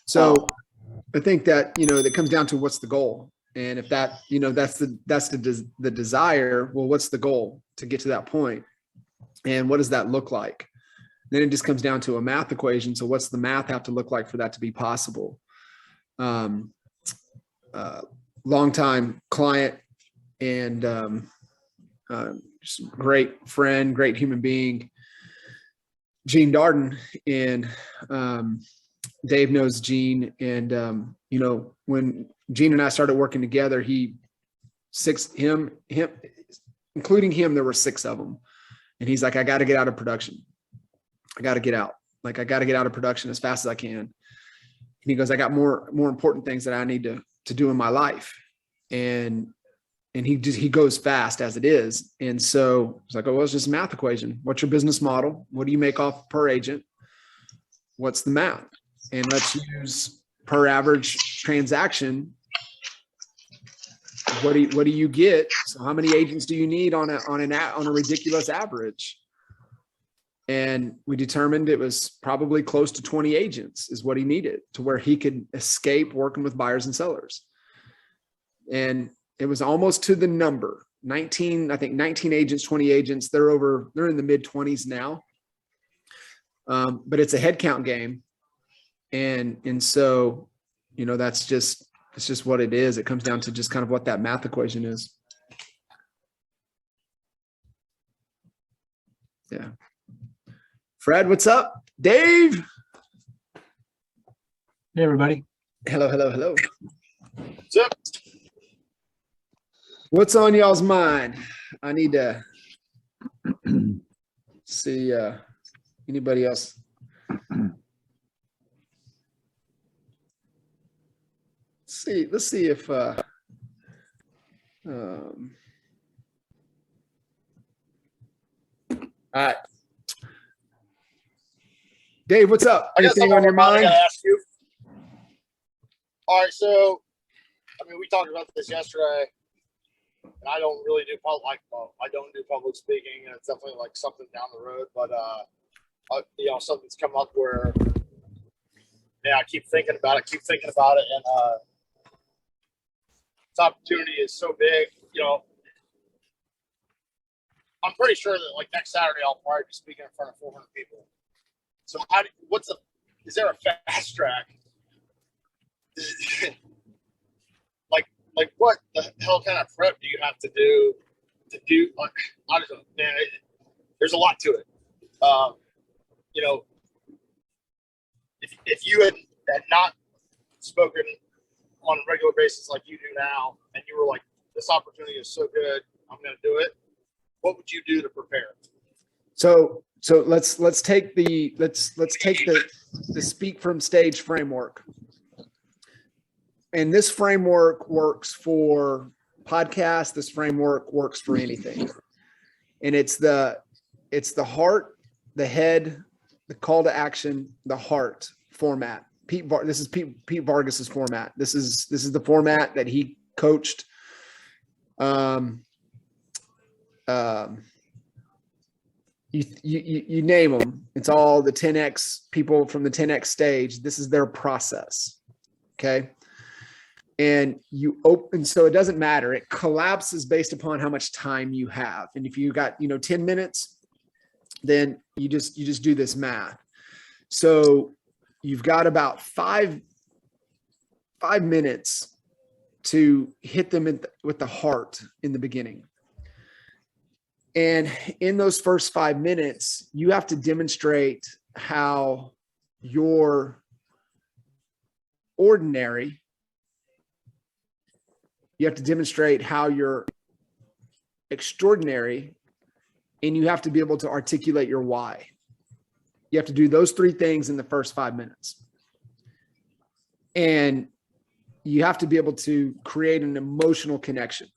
So I think that, that comes down to what's the goal. And if that, that's the desire, well, what's the goal to get to that point? And what does that look like? Then it just comes down to a math equation. So what's the math have to look like for that to be possible? Longtime client and just great friend, great human being, Gene Darden. And Dave knows Gene. And, when Gene and I started working together, including him, there were 6 of them. And he's like, I got to get out of production. I got to get out. Like, I got to get out of production as fast as I can. And he goes, I got more important things that I need to do in my life. And he goes fast as it is. And so it's like, oh, well, it's just a math equation. What's your business model? What do you make off per agent? What's the math? And let's use per average transaction. What do you get? So how many agents do you need on a ridiculous average? And we determined it was probably close to 20 agents is what he needed to where he could escape working with buyers and sellers. And it was almost to the number 19 agents, 20 agents. They're in the mid 20s now. But it's a head count game. And so, it's just what it is. It comes down to just kind of what that math equation is. Yeah. Fred, what's up? Dave. Hey, everybody. Hello. What's up? What's on y'all's mind? I need to see anybody else. Let's see if all right. Dave, what's up? Anything on your mind? Ask you. All right, so we talked about this yesterday, and I don't really do I don't do public speaking, and it's definitely like something down the road. But something's come up where, I keep thinking about it, and this opportunity is so big. I'm pretty sure that like next Saturday I'll probably be speaking in front of 400 people. So is there a fast track? like what the hell kind of prep do you have to do? Like, I don't know, man. There's a lot to it. If you had not spoken on a regular basis like you do now, and you were like, this opportunity is so good, I'm going to do it, what would you do to prepare? So let's take the speak from stage framework. And this framework works for podcasts. This framework works for anything. And it's the heart, the head, the call to action, the heart format. This is Pete Vargas's format. This is the format that he coached. You name them. It's all the 10X people from the 10X stage. This is their process. Okay. And you open, so it doesn't matter. It collapses based upon how much time you have. And if you got, 10 minutes, then you just do this math. So you've got about five minutes to hit them with the heart in the beginning. And in those first 5 minutes, you have to demonstrate how your ordinary, you have to demonstrate how you're extraordinary, and you have to be able to articulate your why. You have to do those 3 things in the first 5 minutes. And you have to be able to create an emotional connection.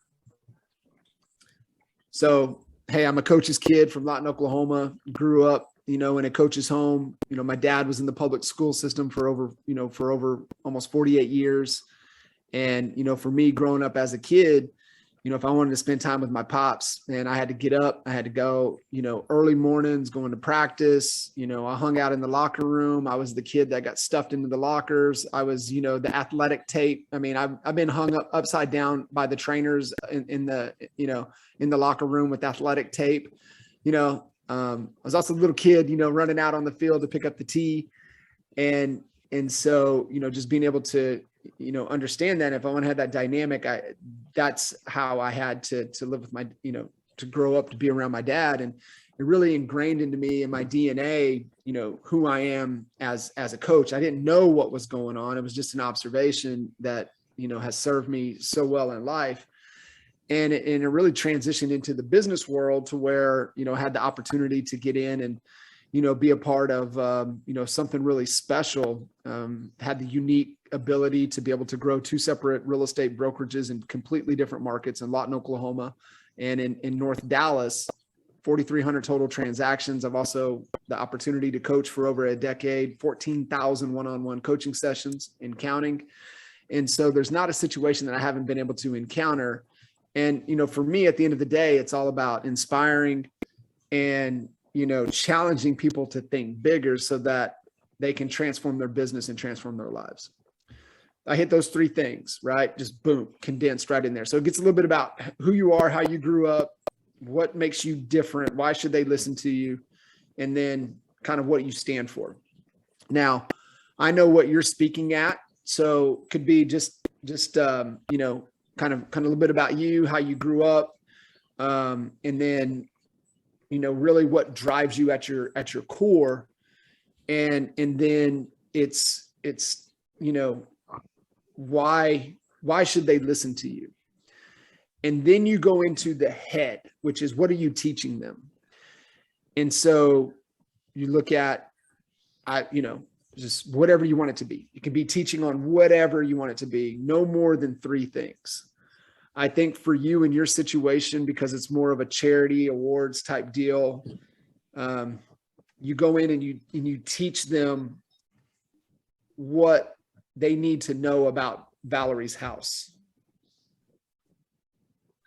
So, hey, I'm a coach's kid from Lawton, Oklahoma, grew up, in a coach's home. My dad was in the public school system for over almost 48 years. And, for me growing up as a kid, if I wanted to spend time with my pops, and I had to get up, I had to go, early mornings, going to practice. I hung out in the locker room. I was the kid that got stuffed into the lockers. I was, the athletic tape. I mean, I've been hung up upside down by the trainers in the locker room with athletic tape. I was also a little kid, running out on the field to pick up the tee. And so, just being able to, understand that if I want to have that dynamic, that's how I had to live with my, to grow up, to be around my dad. And it really ingrained into me and my DNA, who I am as a coach. I didn't know what was going on. It was just an observation that, has served me so well in life. And it really transitioned into the business world to where, I had the opportunity to get in and, be a part of, something really special. Had the unique ability to be able to grow 2 separate real estate brokerages in completely different markets in Lawton, Oklahoma, and in North Dallas, 4,300 total transactions. I've also the opportunity to coach for over a decade, 14,000 one-on-one coaching sessions and counting. And so there's not a situation that I haven't been able to encounter. And, for me, at the end of the day, it's all about inspiring and, challenging people to think bigger so that they can transform their business and transform their lives. I hit those 3 things, right? Just boom, condensed right in there. So it gets a little bit about who you are, how you grew up, what makes you different, why should they listen to you, and then kind of what you stand for. Now, I know what you're speaking at, so could be just kind of a little bit about you, how you grew up, and then really what drives you at your core, and then it's why should they listen to you? And then you go into the head, which is what are you teaching them? And so you look at just whatever you want it to be. It can be teaching on whatever you want it to be, no more than 3 things. I think for you in your situation, because it's more of a charity awards type deal, you go in and you teach them what they need to know about Valerie's house.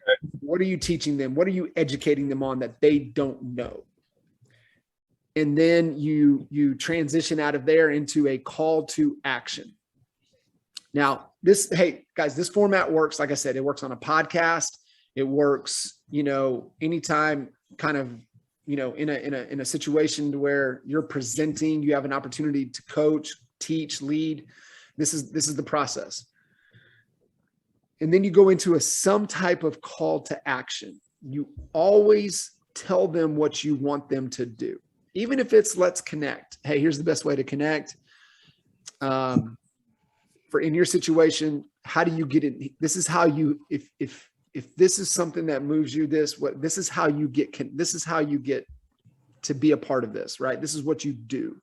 Okay. What are you teaching them? What are you educating them on that they don't know? And then you transition out of there into a call to action. Now, hey guys, this format works. Like I said, it works on a podcast. It works, anytime kind of, in a situation where you're presenting, you have an opportunity to coach, teach, lead. This is the process. And then you go into some type of call to action. You always tell them what you want them to do. Even if it's let's connect. Hey, here's the best way to connect. For in your situation, how do you get it? This is how you, if this is something that moves you, this is how you get to be a part of this, right? This is what you do.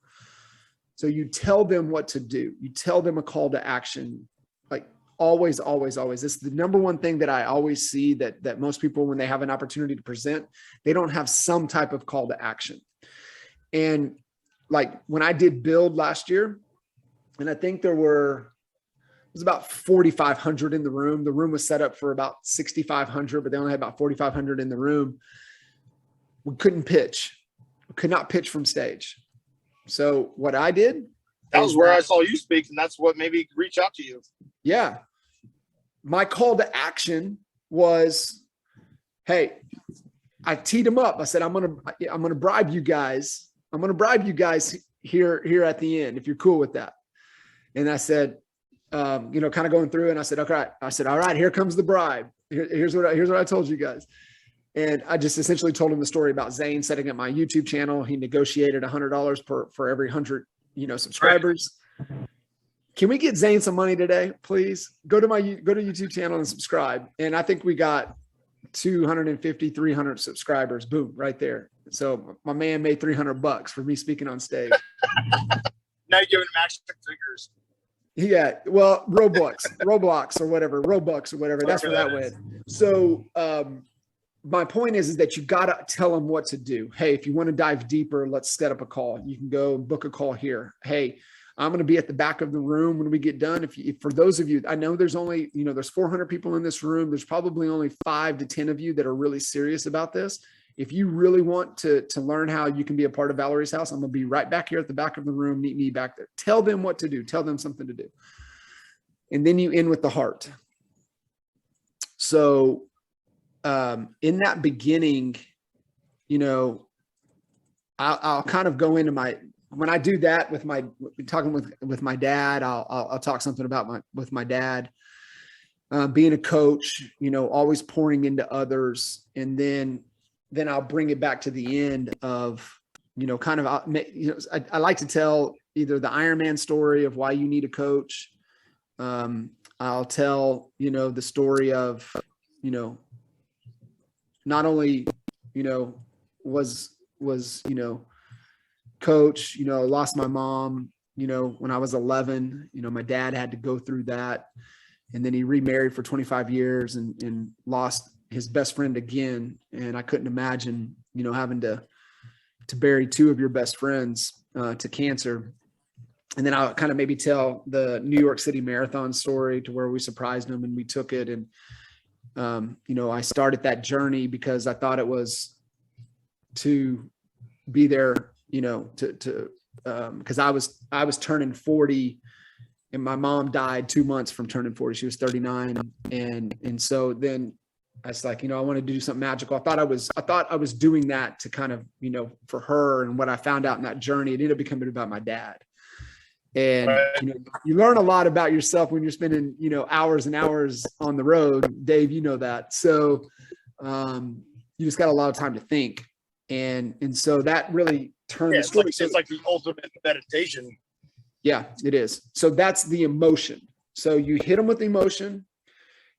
So you tell them what to do. You tell them a call to action, like always, always, always. This is the number one thing that I always see that most people, when they have an opportunity to present, they don't have some type of call to action. And like when I did Build last year, and I think it was about 4,500 in the room. The room was set up for about 6,500, but they only had about 4,500 in the room. We couldn't pitch. We could not pitch from stage. So what I did. That was where I saw you speak, and that's what made me reach out to you. Yeah. My call to action was, hey, I teed them up. I said, I'm gonna bribe you guys. I'm gonna bribe you guys here at the end, if you're cool with that. And I said, kind of going through, and I said, okay. I said, all right, here comes the bribe. Here's what I told you guys. And I just essentially told him the story about Zane setting up my YouTube channel. He negotiated $100 for every 100, subscribers. Right. Can we get Zane some money today, please? Go to YouTube channel and subscribe. And I think we got 250, 300 subscribers. Boom, right there. So my man made $300 for me speaking on stage. Now you're giving him action figures. Yeah, well, Roblox or whatever. That's where that went. So my point is that you got to tell them what to do. Hey, if you want to dive deeper, let's set up a call. You can go book a call here. Hey, I'm going to be at the back of the room when we get done. If for those of you, I know there's only, there's 400 people in this room. There's probably only 5 to 10 of you that are really serious about this. If you really want to learn how you can be a part of Valerie's house, I'm going to be right back here at the back of the room. Meet me back there. Tell them what to do. Tell them something to do. And then you end with the heart. So in that beginning, I'll kind of go into when I do that with talking with my dad, I'll talk something about with my dad, being a coach, always pouring into others. And then I'll bring it back to the end of, I like to tell either the Ironman story of why you need a coach. I'll tell, the story of, not only, was, coach, lost my mom, when I was 11, my dad had to go through that. And then he remarried for 25 years and lost his best friend again. And I couldn't imagine, having to bury 2 of your best friends to cancer. And then I'll kind of maybe tell the New York City Marathon story to where we surprised them and we took it. And, I started that journey because I thought it was to be there, because I was turning 40 and my mom died 2 months from turning 40. She was 39. And so then I was like, I want to do something magical. I thought I was doing that to kind of, for her. And what I found out in that journey, it ended up becoming about my dad. And, you learn a lot about yourself when you're spending, hours and hours on the road. Dave, you know that. So you just got a lot of time to think. And so that really turned the story. It's like the ultimate meditation. Yeah, it is. So that's the emotion. So you hit them with emotion.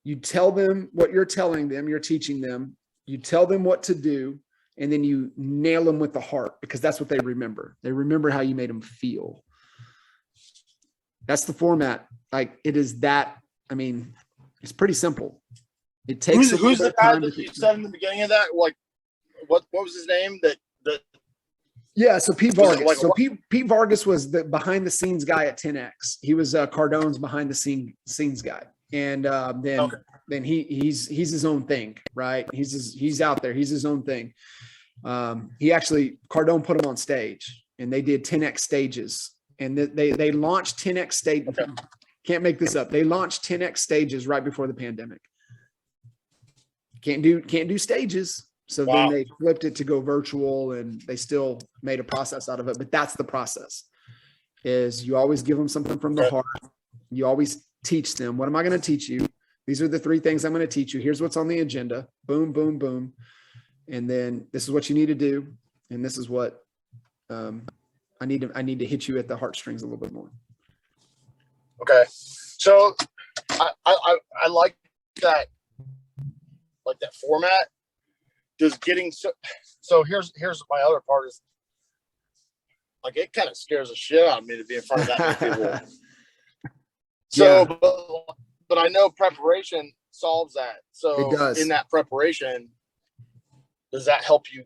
You tell them what you're telling them, you're teaching them. You tell them what to do, and then you nail them with the heart because that's what they remember. They remember how you made them feel. That's the format. Like it is that. I mean, it's pretty simple. It takes. Who's the guy that you said in the beginning of that? Like, what was his name? Yeah, so Pete Vargas. Pete Vargas was the behind the scenes guy at 10X. He was Cardone's behind the scenes guy, and then he's his own thing, right? He's out there. He's his own thing. He actually Cardone put him on stage, and they did 10X stages, and they launched 10X stage. Okay. Can't make this up. They launched 10X stages right before the pandemic. Can't do stages. So Then they flipped it to go virtual, and they still made a process out of it. But that's the process, is you always give them something from the heart. You always teach them, what am I going to teach you? These are the 3 things I'm going to teach you. Here's what's on the agenda. Boom, boom, boom. And then this is what you need to do. And this is what I need to hit you at the heartstrings a little bit more. Okay. So I like that, format. Just getting so here's my other part is it kind of scares the shit out of me to be in front of that many people. So, yeah. but I know preparation solves that. So it does. In that preparation, does that help you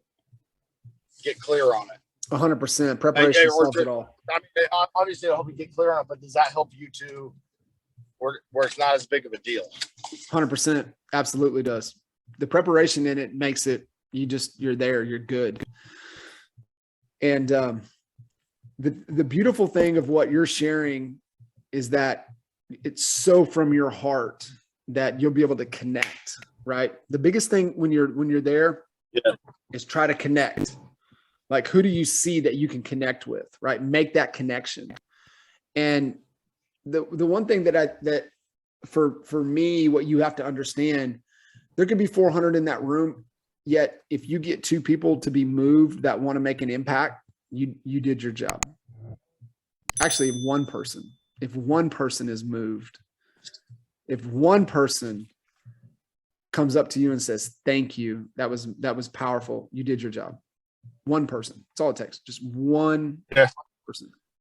get clear on it? 100%. Preparation solves it all. I mean, obviously it'll help you get clear on it, but does that help you to where it's not as big of a deal? 100%. Absolutely does. The preparation in it makes it, you're there, you're good. And the beautiful thing of what you're sharing is that it's so from your heart that you'll be able to connect, right? The biggest thing when you're there is try to connect. Like, who do you see that you can connect with, right? Make that connection. And the one thing that for me, what you have to understand, there could be 400 in that room, yet if you get 2 people to be moved that want to make an impact, you did your job. Actually, one person. If one person is moved, if one person comes up to you and says, "Thank you, that was powerful. You did your job." One person. That's all it takes. Just one person.